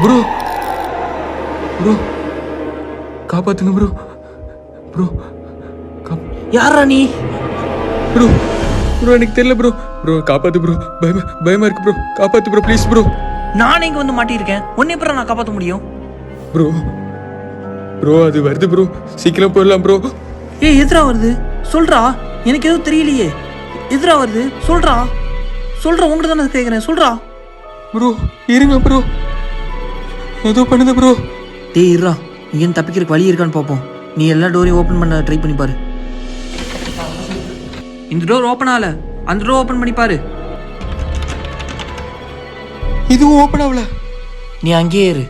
Bro bro காப்பாத்துங்க bro. Bro யாரா நீ? ப்ரோ ப்ரோ எனக்கு தெரியல ப்ரோ. ப்ரோ காப்பாத்து ப்ரோ. பயமா இருக்கு ப்ரோ. காப்பாத்து ப்ரோ ப்ளீஸ் ப்ரோ. நானே இங்க வந்து மாட்டியிருக்கேன். உன்னை எப்படி நான் காப்பாற்ற முடியும்? ப்ரோ ப்ரோ அது வருது ப்ரோ. சீக்கிரம் போயிடலாம் ப்ரோ. ஏய் எதிரா வருது சொல்றா. எனக்கு எதுவும் தெரியலையே. எதிரா வருது சொல்றா. உங்கள்கிட்ட தானே கேட்குறேன் சொல்றா. ப்ரோ இருங்க ப்ரோ. ஏதோ பண்ணுது ப்ரோ. டேய் இருறா, இங்கேருந்து தப்பிக்கிறதுக்கு வழி இருக்கான்னு பார்ப்போம். நீ எல்லா டோரையும் ஓப்பன் பண்ண ட்ரை பண்ணி பாரு. இந்த டோர் ஓப்பன் ஆகல, அந்த டோர் ஓப்பன் பண்ணி பாரு. இதுவும் ஓப்பன் ஆகல. நீ அங்கேயே இரு.